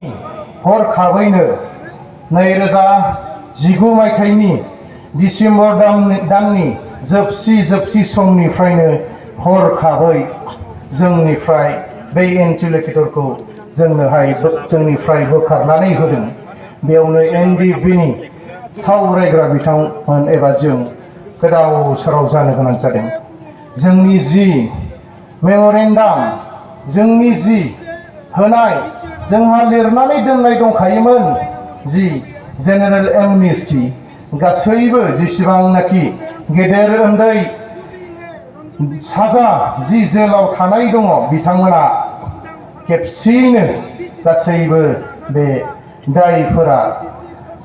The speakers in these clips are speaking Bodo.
हरखाबैनो 2019 मायथाइनि डिसेम्बर दाननि जोबसि समनिफ्रायनो हरखाबै जोंनिफ्राय बे इन्टिलेक्टरखौ जोंनिफ्राय बोखारनानै होदों। बेयावनो NDFBनि सावरायग्रा बिथांमोन एबा जों गोदाव सोराव जानो गोनां जादों। जोंनि जि मेम'रेन्डाम जोंनि जि होनाय जोंहा लिरनानै दोननाय दंखायोमोन जि जेनेरेल एमनेस्टि गासैबो जेसेबांनाखि गेदेर उन्दै साजा जि जेलाव थानाय दङ बिथांमोना खेबसेयैनो गासैबो बे दायफोरा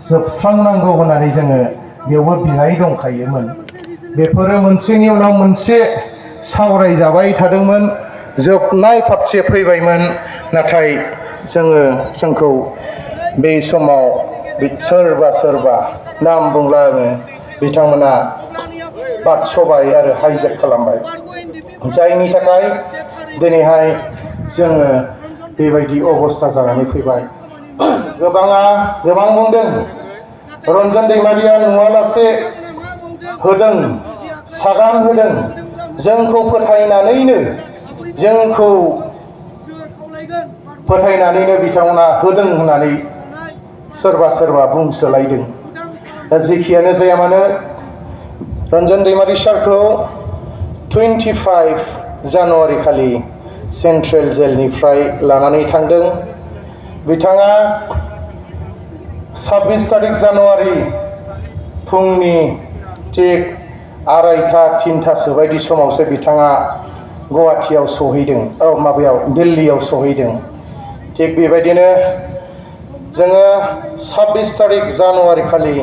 जोबस्रांनांगौ होननानै जोङो बेयावबो बिनाय दंखायोमोन। बेफोरो मोनसेनि उनाव मोनसे सावरायजाबाय थादोंमोन, जोबनाय फारसे फैबायमोन। नाथाय जोंखौ बे समाव सोरबा नाम बुंला आङो बिथांमोना बादसबाय आरो हाइजेक खालामबाय, जायनि थाखाय दिनैहाय जोङो बेबायदि अबस्था जानानै फैबाय। गोबां बुंदों रन्जन दैमारिया नुवालासे होदों, सागान होदों, जोंखौ फोथायनानैनो बिथांमोना होदों होननानै सोरबा बुंसोलायदों। दा जेखियानो जाया मानो रन्जन दैमारि सारखौ 25 जानुवारि खालि सेन्ट्रेल जेलनिफ्राय लानानै थांदों। बिथाङा 26 तारिख जानुवारि फुंनि थिग 2:30 बायदि समावसो बिथाङा गुवाहाटियाव सहैदों, दिल्लीयाव सहैदों। थिग बेबायदिनो जोङो 26 तारिख जानुवारि खालि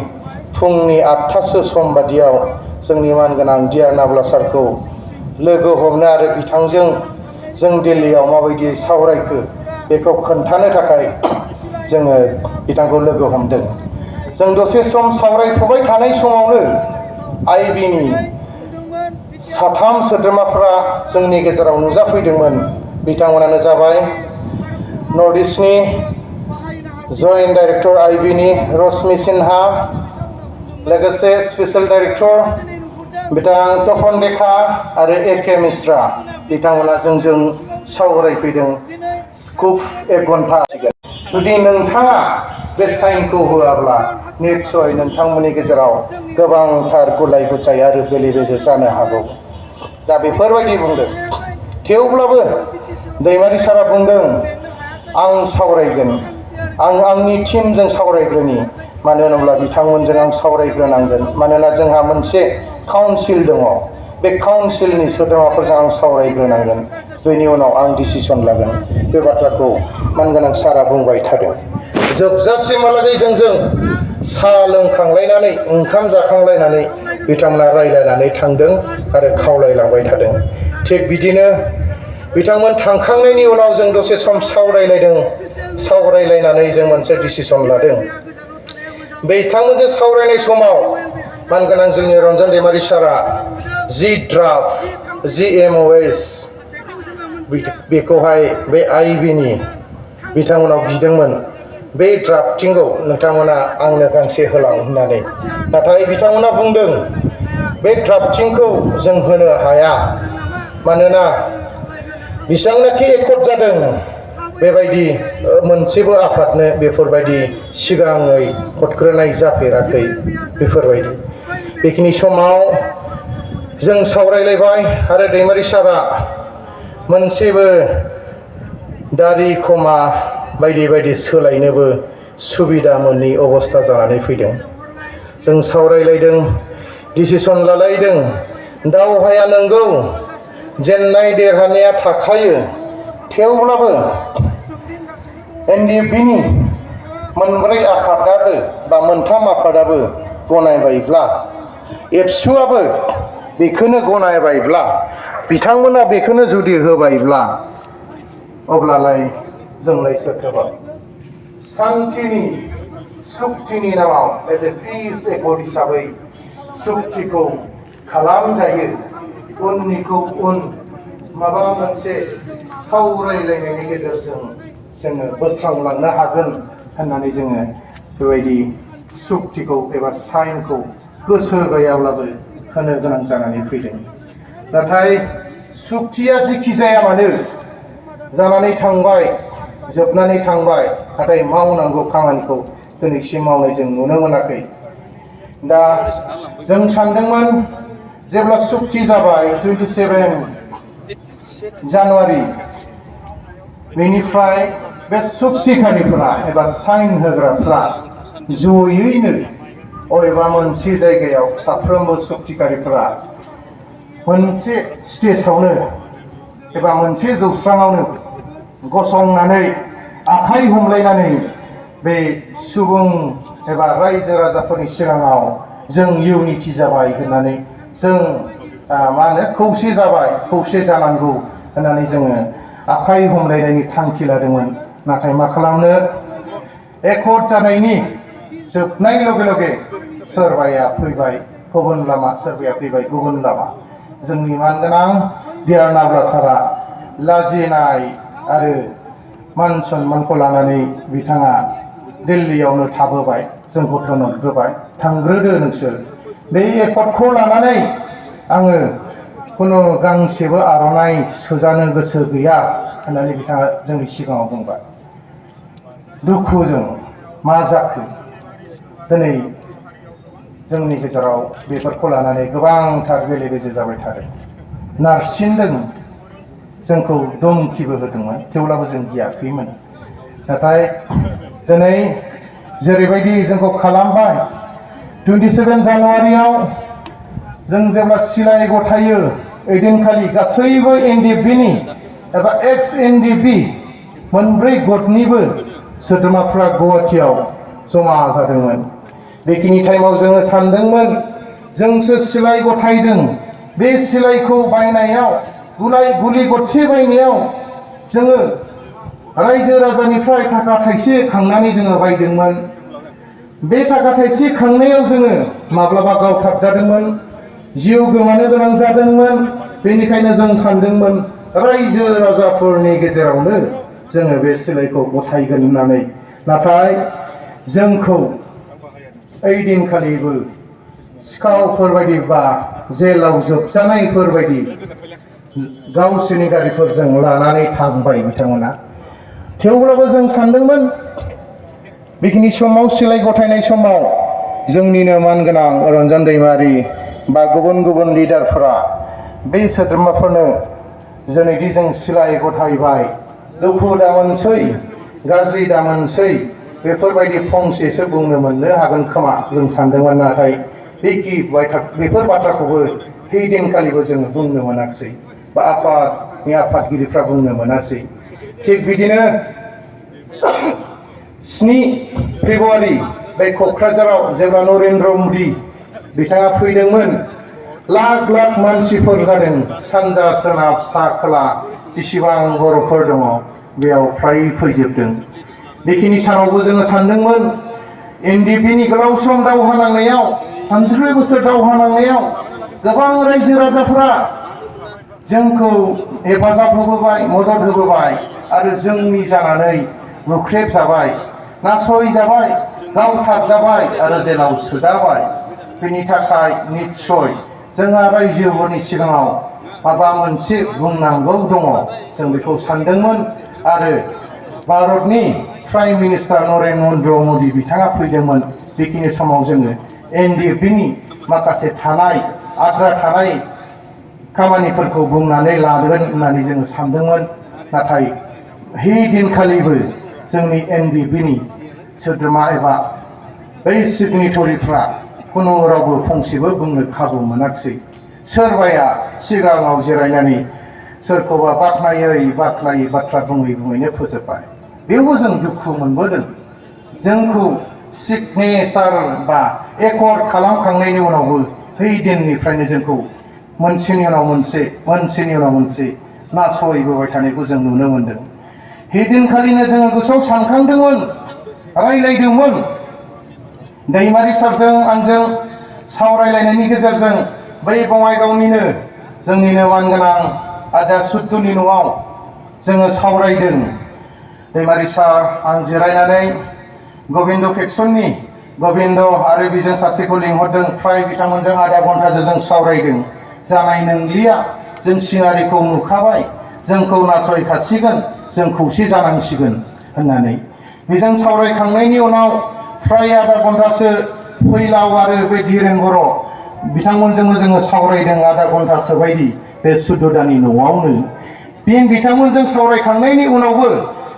फुंनि 8टासो सम बादियाव जोंनि मानगोनां DR नाब्ला सारखौ लोगो हमनो आरो बिथांजों जों दिल्लीयाव माबायदि सावरायखो बेखौ खोन्थानो थाखाय जोङो बिथांखौ लोगो हमदों। जों दसे सम सावरायफुबाय थानाय समावनो IBनि 3 सोद्रोमाफोरा जोंनि गेजेराव नुजाफैदोंमोन। बिथांमोनानो जाबाय नर्थ इस्टनि जइन्ट डाइरेक्टर IBनि रश्मि सिन्हा, लोगोसे स्पेसियेल डाइरेक्टर बिथां तपन देखा आरो AK मिश्रा। बिथांमोना जोंजों सावरायफैदों स्कुप 1 घन्टा। जुदि नोंथाङा बे साइनखौ होआब्ला निस्सय नोंथांमोननि गेजेराव गोबांथार गुलाय गुजाय आरो बेले बेजे जानो हागौ। दा बेफोरबायदि बुंदों। थेवब्लाबो दैमारि सारा बुंदों आं सावरायगोन, आं आंनि टीमजों सावरायग्रोनि, मानो होनोब्ला बिथांमोनजों आं सावरायग्रोनांगोन। मानोना जोंहा मोनसे काउन्सिल दङ, बे काउन्सिलनि सोद्रोमाफोरजों आं सावरायग्रोनांगोन, बेनि उनाव आं डिसिसन लागोन। बे बाथ्राखौ मानगोनां सारा बुंबाय थादों। जोबजासिमहालागै जोंजों साहा लोंखांलायनानै ओंखाम जाखांलायनानै बिथांमोना रायलायनानै थांदों आरो खावलायलांबाय थादों। थिग बिदिनो बिथांमोन थांखांनायनि उनाव जों दसे सम सावरायलायनानै जों मोनसे डिसिसन लादों। बिथांमोनजों सावरायनाय समाव मानगोनां जोंनि रन्जन दैमारि सारा जि ड्राफ्ट जि MOS बेखौहाय बे IBनि बिथांमोनाव बिदोंमोन, बे ड्राफ्टिंखौ नोंथांमोना आंनो गांसे होलां होननानै। नाथाय बिथांमोना बुंदों बे ड्राफ्टिंखौ जों होनो हाया, मानोना बेसेबांनाखि एकर्ड जादों बेबायदि मोनसेबो आफादनो बेफोरबायदि सिगाङै हरग्रोनाय जाफेराखै। बेफोरबायदि बेखिनि समाव जों सावरायलायबाय आरो दैमारि सारा मोनसेबो दारि खमा बायदि सोलायनोबो सुबिदा मोनै अबस्था जानानै फैदों। जों सावरायलायदों, डिसिसन लालायदों। दावहाया नंगौ, जेननाय देरहानाया थाखायो, थेवब्लाबो NDFBनि मोनब्रै आफादाबो बा मोनथाम आफादाबो गनायबायब्ला, एबसुआबो बेखौनो गनायबायब्ला, बिथांमोना बेखौनो जुदि होबायब्ला, अब्लालाय जोंलाय सोरथोबाव शान्तिनि सुक्तिनि नामाव एज ए पिस एकर्ड हिसाबै सुक्तिखौ खालामजायो। उननिखौ उन माबा मोनसे सावरायलायनायनि गेजेरजों जोङो बोस्रांलांनो हागोन होननानै जोङो बेबायदि सुक्तिखौ एबा साइनखौ गोसो गैयाब्लाबो होनो गोनां जानानै फैदों। नाथाय सुक्तिया जेखि जाया मानो जानानै थांबाय, जोबनानै थांबाय, नाथाय मावनांगौ खामानिखौ दिनैसिम मावनाय जों नुनो मोनाखै। दा जों सानदोंमोन जेब्ला सुक्ति जाबाय 27 जानुवारि बेनिफ्राय बे सुक्तिकारिफोरा एबा साइन होग्राफ्रा जयैनो अबेबा मोनसे जायगायाव साफ्रोमबो सुक्तिकारिफोरा मोनसे स्टेजावनो एबा मोनसे जौस्राङावनो गसंनानै आखाइ हमलायनानै बे सुबुं एबा रायजो राजाफोरनि सिगाङाव जों इउनिटि जाबाय होननानै जों खौसे जाबाय, खौसे जानांगौ होननानै जोङो आखाइ हमलायनायनि थांखि लादोंमोन। नाथाय मा खालामनो, एकर्ड जानायनि जोबनाय लगे लगे सोरबाया फैबाय गुबुन लामा, सोरबाया फैबाय गुबुन लामा। जोंनि मानगोनां बिआर नाब्ला सारा लाजिनाय आरो मान सन्मानखौ लानानै बिथाङा दिल्लीयावनो थाबोबाय, जोंखौ थिनहरग्रोबाय थांग्रोदो नोंसोर। बे एकर्डखौ लानानै आङो खुनु गांसेबो आर'नाइ सोजानो गोसो गैया होननानै बिथाङा जोंनि सिगाङाव बुंबाय। दुखुजों मा जाखो, दिनै जोंनि गेजेराव बेफोरखौ लानानै गोबांथार बेले बेजे जाबाय थादों, नारसिनदों, जोंखौ धमकिबो होदोंमोन, थेवब्लाबो जों गियाखैमोन। नाथाय दिनै जेरैबायदि जोंखौ खालामबाय, 27 जानुवारियाव जों जेब्ला सिलाइ गथायो ओइदिनखालि गासैबो NDFBनि एबा एक्स NDFB मोनब्रै गटनिबो सोद्रोमाफ्रा गुवाहाटियाव जमा जादोंमोन। बेखिनि टाइमाव जोङो सानदोंमोन, जोंसो सिलाइ गथायदों, बे सिलाइखौ बायनायाव गुलि गरसे बायनायाव जोङो रायजो राजानिफ्राय थाखा थाइसे खांनानै जोङो बायदोंमोन। बे थाखा थाइसे खांनायाव जोङो माब्लाबा गावथाबजादोंमोन, जिउ गोमानो गोनां जादोंमोन। बेनिखायनो जों सानदोंमोन रायजो राजाफोरनि गेजेरावनो जोङो बे सिलाइखौ गथायगोन होननानै। नाथाय जोंखौ ओइदिनखालिबो सिखावफोरबायदि बा जेलाव जोबजानायफोरबायदि गावसोरनि गारिफोरजों लानानै थांबाय बिथांमोना। थेवब्लाबो जों सानदोंमोन बेखिनि समाव सिलाइ गथायनाय समाव जोंनिनो मानगोनां रन्जन दैमारि बा गुबुन गुबुन लिडारफोरा बे सोद्रोमाफोरनो जेनोदि जों सिलाइ गथायबाय, दुखु दामोनसै, गाज्रि दामोनसै, बेफोरबायदि फंसेसो बुंनो मोननो हागोन खोमा जों सानदोंमोन। नाथाय बेफोर बाथ्राखौबो हैदिनखालिबो जोङो बुंनो मोनाखिसै बा आफादनि आफादगिरिफ्रा बुंनो मोनासै। थिग बिदिनो 7 फेब्रुवारि बे क'क्राझाराव जेब्ला नरेन्द्र मदि बिथाङा फैदोंमोन, लाख लाख मानसिफोर जादों, सानजा सोनाब सा खोला जेसेबां बर'फोर दङ बेयाव फ्राय फैजोबदों। बेखिनि सानावबो जोङो सानदोंमोन NDFBनि गोलाव सम दावहा नांनायाव, 33 बोसोर दावहा नांनायाव गोबां रायजो राजाफोरा जोंखौ हेफाजाब होबोबाय, मदद होबोबाय आरो जोंनि जानानै बुख्रेब जाबाय, नासय जाबाय, गावथारजाबाय आरो जेलाव सोजाबाय। बेनि थाखाय निस्सय जोंहा रायजोफोरनि सिगाङाव माबा मोनसे बुंनांगौ दङ, जों बेखौ सानदोंमोन। आरो भारतनि प्राइम मिनिस्टार नरेन्द्र मदि बिथाङा फैदोंमोन। बेखिनि समाव जोङो NDFBनि माखासे आद्रा थानाय खामानिफोरखौ बुंनानै लागोन होननानै जोङो सानदोंमोन। नाथाय हैदिनखालिबो जोंनि NDFBनि सोद्रोमा एबा बै सिगनेटरिफ्रा खुनु रावबो फंसेबो बुंनो खाबु मोनाखिसै। सोरबाया सिगाङाव जिरायनानै सोरखौबा बाख्नायै बाथ्रा बुङैनो फोजोबबाय। बेयावबो जों दुखु मोनबोदों। जोंखौ सिगनेचार बा एकर्ड खालामखांनायनि उनावबो हैदिननिफ्रायनो जोंखौ मोनसेनि उनाव मोनसे नासयबोबाय थानायखौ जों नुनो मोनदों। हैदिनखालिनो जोङो गोसोआव सानखांदोंमोन, रायलायदोंमोन, दैमारि सारजों आंजों सावरायलायनायनि गेजेरजों बै बङाइगावनिनो जोंनिनो मानगोनां आदा सुद्दुनि न'आव जोङो सावरायदों दैमारि सार आं जिरायनानै गबिन्द फेक्सननि गबिन्द आरो बिजों सासेखौ लिंहरदों फ्राय बिथांमोनजों आधा घन्टासो जों सावरायदों जानाय नंलिया जों सिनारिखौ नुखाबाय जोंखौ नासयखासिगोन जों खौसे जानांसिगोन होननानै बेजों सावरायखांनायनि उनाव फ्राय आधा घन्टासो फैलाव आरो बे धीरेन बर' बिथांमोनजोंबो जोङो सावरायदों आधा घन्टासो बायदि बे सुद्धदानि न'आवनो फिन बिथांमोनजों सावरायखांनायनि उनावबो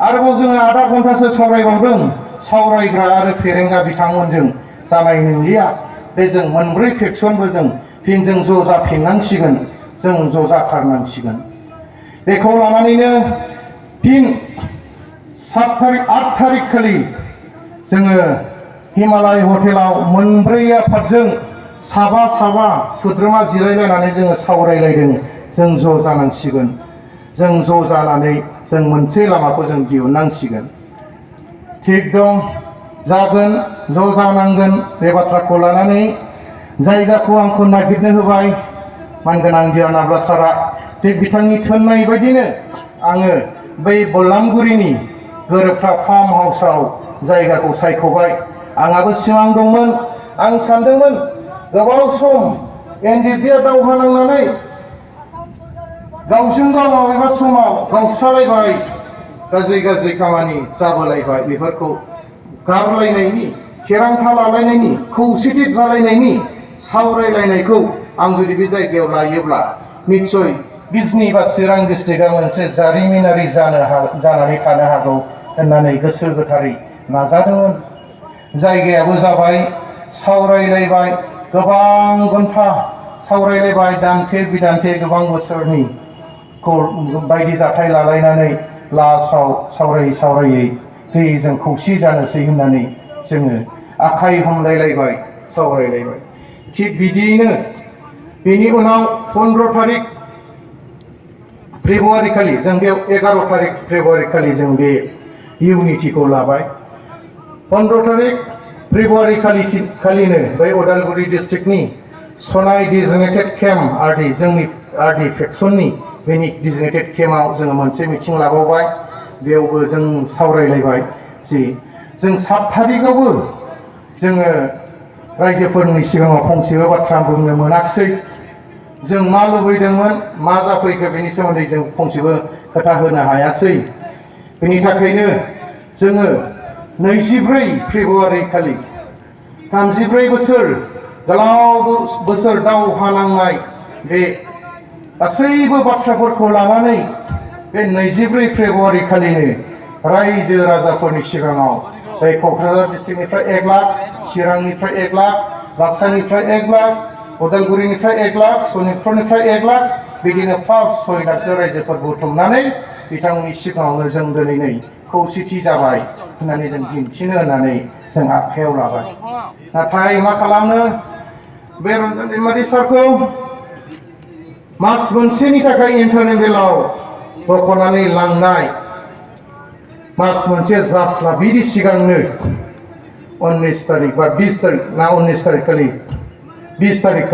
आरोबाव जोङो आधा घन्टासो सावरायबावदों सावरायग्रा आरो फेरेंगा बिथांमोनजों जानाय नंलिया बे जों मोनब्रै फेक्सनबो जों फिन जों ज' जाफिननांसिगोन जों ज' जाथारनांसिगोन बेखौ लानानैनो फिन 8 थारिख खालि जोङो हिमालय हटेलाव मोनब्रै आफादजों साबा सोद्रोमा जिरायलायनानै जोङो सावरायलायदों जों ज' जानांसिगोन जों ज' जानानै जों मोनसे लामाखौ जों दिहुननांसिगोन थिग दं जागोन ज' जानांगोन बे बाथ्राखौ लानानै जायगाखौ आंखौ नागिरनो होबाय मानगोनां दियानाब्ला सारा थिग बिथांनि थोननाय बायदिनो आङो बै बल्लामगुरिनि गोरोबथा फार्म हाउसआव जायगाखौ सायख'बाय आंहाबो सिमां दंमोन आं सानदोंमोन गोबाव सम NDFB दावहा नांनानै गावजों गाव माबेबा समाव गावस्रालायबाय गाज्रि खामानि जाबोलायबाय बेफोरखौ गारलायनायनि थिरांथा लालायनायनि खौसेथि जालायनायनि सावरायलायनायखौ आं जुदि बे जायगायाव लायोब्ला निश्चय बिजनी बा चिरां डिस्ट्रिक्टआ मोनसे जारिमिनारि जानानै थानो हागौ होननानै गोसो गोथारै नाजादोंमोन जायगायाबो जाबाय सावरायलायबाय गोबां घन्टा सावरायलायबाय दान्थे बिदान्थे गोबां बोसोरनि बायदि जाथाय लालायनानै लास्टआव सावरायै जों खौसे जानोसै होननानै जोङो आखाइ हमलायलायबाय सावरायलायबाय थिग बिदियैनो बेनि उनाव 15 थारिख फेब्रुवारि खालि जों बेयाव 11 थारिख फेब्रुवारि खालि जों बे इउनिटिखौ लाबाय 15 थारिख फेब्रुवारि खालिनो बै उदालगुरि डिस्ट्रिक्टनि सनाय डिजिगनेटेड केम्प जोंनि आरडि फेक्सननि बेनि डिजिगनेटेड केम्पआव जोङो मोनसे मिटिं लाबावबाय बेयावबो जों सावरायलायबाय जि जों 7 थारिखआवबो जोङो रायजोफोरनि सिगाङाव फंसेबो बाथ्रा बुंनो मोनाखिसै जों मा लुबैदोंमोन मा जाफैखो बेनि सोमोन्दै जों फंसेबो खोथा होनो हायासै बेनि थाखायनो जोङो 24 फेब्रुवारि खालि 34 बोसोर गोलाव बोसोर दावहा नांनाय बे गासैबो बाथ्राफोरखौ लानानै बे 24 फेब्रुवारि खालिनो रायजो राजाफोरनि सिगाङाव बे क'क्राझार डिस्ट्रिक्टनिफ्राय 1 लाख चिरांनिफ्राय 1 लाख बाक्सानिफ्राय 1 लाख उदालगुरिनिफ्राय 1 लाख सनितपुरनिफ्राय 1 लाख बिदिनो 5-6 लाखसो रायजोफोर बुथुमनानै बिथांमोननि सिगाङावनो जों दिनै खौसेथि जाबाय होननानै जों दिन्थिनो होननानै जों आखायाव लाबाय नाथाय मा खालामनो बे रन्जन दैमारि सारखौ मास मोनसेनि थाखाय इन्टारनेलाव बख'नानै लांनाय मास मोनसे जास्लाबिनि सिगांनो 19 तारिख बा 20 तारिख ना 19 तारिख खालि 20 तारिख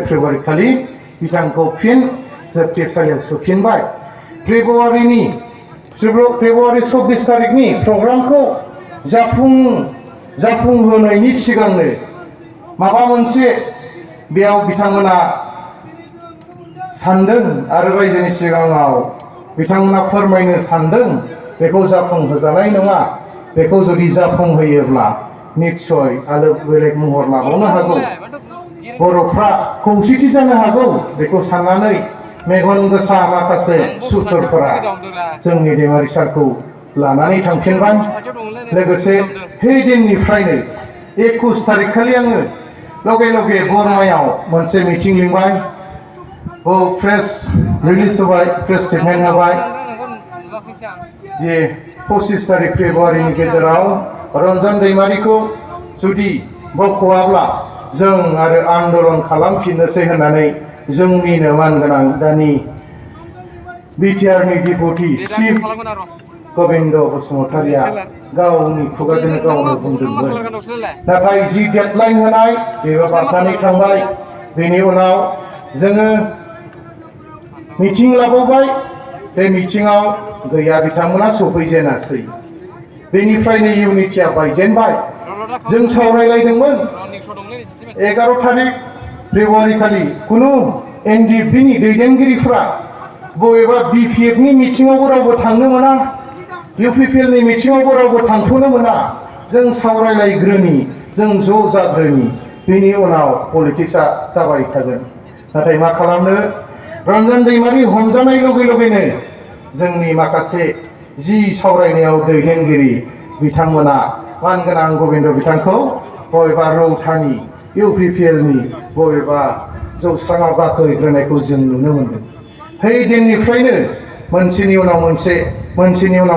फेब्रुवारि खालि बिथांखौ फिन जोबथेसालियाव सोफिनबाय फेब्रुवारि 24 तारिखनि प्रग्रामखौ जाफुंहोनायनि सिगांनो माबा मोनसे बेयाव बिथांमोना सानदों आरो रायजोनि सिगाङाव बिथांमोना फोरमायनो सानदों बेखौ जाफुंहोजानाय नङा बेखौ जुदि जाफुंहोयोब्ला निश्चय आरो बेलेग महर लाबावनो हागौ बर'फ्रा खौसेथि जानो हागौ बेखौ साननानै मेगन गोसा माखासे सुथुरफोरा जोंनि दैमारि सारखौ लानानै थांफिनबाय लोगोसे बे दिननिफ्रायनो 21 तारिख खालि आङो लगे बरमायाव मोनसे मिटिं लिंबाय प्रेस रिलिज होबाय प्रेस स्टेटमेन्ट होबाय जे 25 तारिख फेब्रुवारिनि गेजेराव रन्जन दैमारिखौ जुदि बख'वाब्ला जों आरो आन्दोलन खालामफिननोसै होननानै जोंनिनो मानगोनां दानि BTR नि डिपुटि चिफ गबिन्द बसुमतारिया गावनि खुगाजों गावनो बुंदोंमोन नाथाय जि डेडलाइन होनाय बेबो बारनानै थांबाय बेनि उनाव जोङो मिटिं लाबावबाय बे मिटिङाव गैया बिथांमोना सफैजेनासै बेनिफ्रायनो इउनिटिया बायजेनबाय जों सावरायलायदोंमोन 11 तारिख फेब्रुवारि खालि कुनु NDFB नि दैदेनगिरिफ्रा बबेबा BPF नि मिटिङावबो रावबो थांनो मोना UPPL नि मिटिङावबो रावबो थांथ'नो मोना जों सावरायलायग्रोनि जों ज' जाग्रोनि बेनि उनाव पलिटिक्सआ जाबाय थागोन नाथाय मा खालामनो रन्जन दैमारि हमजानाय लगे लगेनो जोंनि माखासे जि सावरायनायाव दैदेनगिरि बिथांमोना मानगोनां गोबिन्द बिथांखौ बबेबा रौतानि UPPL नि बबेबा जौस्राङाव गाखोहैग्रोनायखौ जों नुनो मोन्दों बै दिननिफ्रायनो मोनसेनि उनाव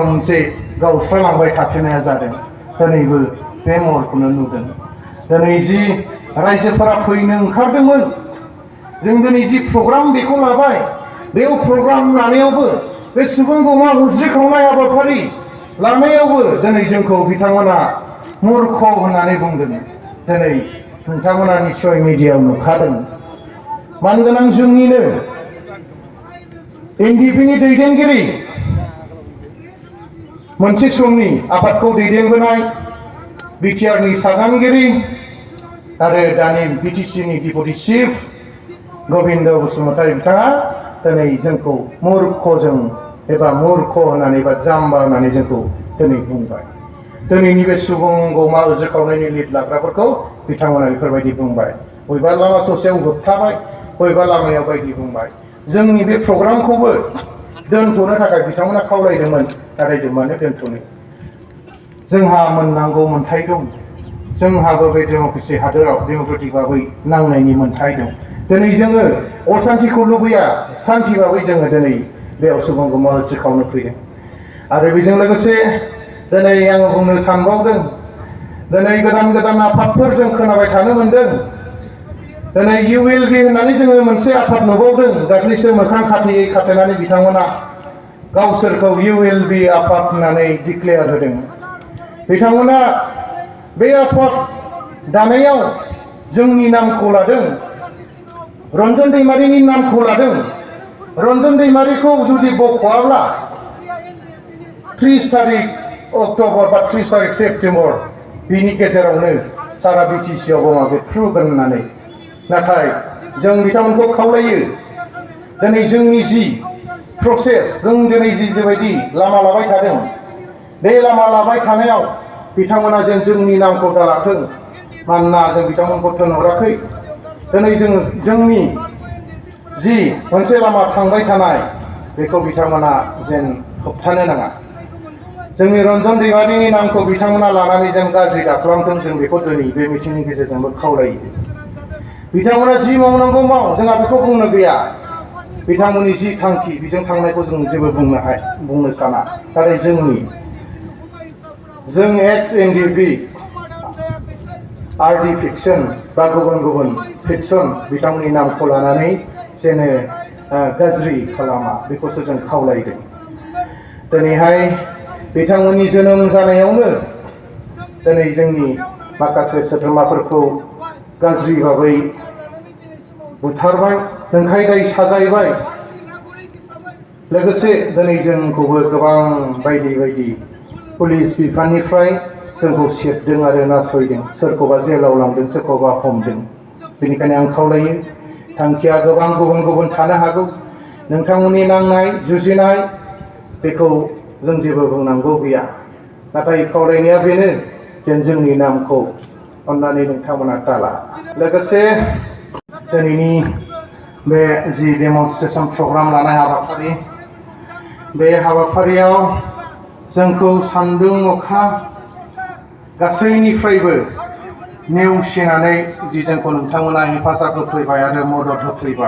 मोनसे गावस्रालांबाय थाफिननाया जादों दिनैबो बे महरखौनो नुदों दिनै जि रायजोफोरा फैनो ओंखारदोंमोन जों दिनै जि प्रग्राम बेखौ लाबाय बेयाव प्रग्राम लानायावबो बे सुबुं गमा हुज्रि खावनाय हाबाफारि लानायावबो दिनै जोंखौ बिथांमोना मूर्ख होननानै बुंदों दिनै नोंथांमोना निश्चय मिडियायाव नुखादों मानगोनां जोंनिनो NDFB नि दैदेनगिरि मोनसे समनि आफादखौ दैदेनबोनाय BTR नि सागानगिरि आरो दानि BTC नि डिपुटि चिफ गोबिन्द बसुमतारी बिथाङा दिनै जोंखौ मूर्खजों एबा मूर्ख होननानै बा जाम्बा होननानै जोंखौ दिनै बुंबाय दिनैनि बे सुबुं गमा हुज्रि खावनायनि लिड लाग्राफोरखौ बिथांमोना बेफोरबायदि बुंबाय बबेबा लामा ससेयाव होबथाबाय बबेबा लामायाव बायदि बुंबाय जोंनि बे प्रग्रामखौबो दोनथ'नो थाखाय बिथांमोना खावलायदोंमोन नाथाय जों मानो दोनथ'नो जोंहा मोननांगौ मोन्थाय दं जोंहाबो बे डेम'क्रेसि हादोराव डेम'क्रेटिक भाबै नांनायनि मोन्थाय दं दिनै जोङो असान्तिखौ लुबैया सान्ति भाबै जोङो दिनै बेयाव सुबुं गमा हुज्रि खावनो फैदों आरो बेजों लोगोसे दिनै आं बुंनो सानबावदों दिनै गोदान आफादफोर जों खोनाबाय थानो मोन्दों दिनै ULB होननानै जोङो मोनसे आफाद नुबावदों दाख्लैसो मोखां खाथेनानै बिथांमोना गावसोरखौ ULB आफाद होननानै डिक्लेयार होदों बिथांमोना बे आफाद दानायाव जोंनि नामखौ लादों रन्जन दैमारिनि नामखौ लादों रन्जन दैमारिखौ जुदि बख'आब्ला 30 तारिख अक्ट'बर बा 30 तारिख सेप्तेम्बर बिनि गेजेरावनो सारा BTC आवबो बेफ्रुगोन होननानै नाथाय जों बिथांमोनखौ खावलायो दिनै जोंनि जि प्रसेस जों दिनै जेबायदि लामा लाबाय थादों बे लामा लाबाय थानायाव बिथांमोना जेन जोंनि नामखौ दालाथों मानोना जों बिथांमोनखौ थिनहराखै दिनै जोंनि जि मोनसे लामा थांबाय थानाय बेखौ बिथांमोना जेन होबथानो नाङा जोंनि रन्जन दैमारिनि नामखौ बिथांमोना लानानै जेन गाज्रि दाखालामथों जों बेखौ दिनै बे मिटिंनि गेजेरजोंबो खावलायो बिथांमोना जि मावनांगौ माव जोंहा बेखौ बुंनो गैया बिथांमोननि जि थांखि बेजों थांनायखौ जों जेबो बुंनो साना नाथाय जों एक्स NDFB RD फिक्सन बा गुबुन फिक्सन बिथांमोननि नामखौ लानानै जेन गाज्रि खालामा बेखौसो जों खावलायदों दिनैहाय बिथांमोननि जोनोम जानायावनो दिनै जोंनि माखासे सोद्रोमाफोरखौ गाज्रि भाबै बुथारबाय नंखाय साजायबाय लोगोसे दिनै जोंखौबो गोबां बायदि पुलिस बिफाननिफ्राय जोंखौ सेबदों आरो नासयदों सोरखौबा जेलाव लांदों सोरखौबा हमदों बेनिखायनो आं खावलायो थांखिया गोबां गुबुन थानो हागौ नोंथांमोननि नांनाय जुजिनाय बेखौ जों जेबो बुंनांगौ गैया नाथाय खावलायनाया बेनो जेन जोंनि नामखौ अन्नानै नोंथांमोना दाला लोगोसे दिनैनि बे जि डेमनस्ट्रेशन प्रग्राम लानाय हाबाफारि बे हाबाफारियाव जोंखौ सान्दुं अखा गासैनिफ्रायबो नेवसिनानै जोंखौ नोंथांमोना हेफाजाब होफैबाय आरो मदद होफैबाय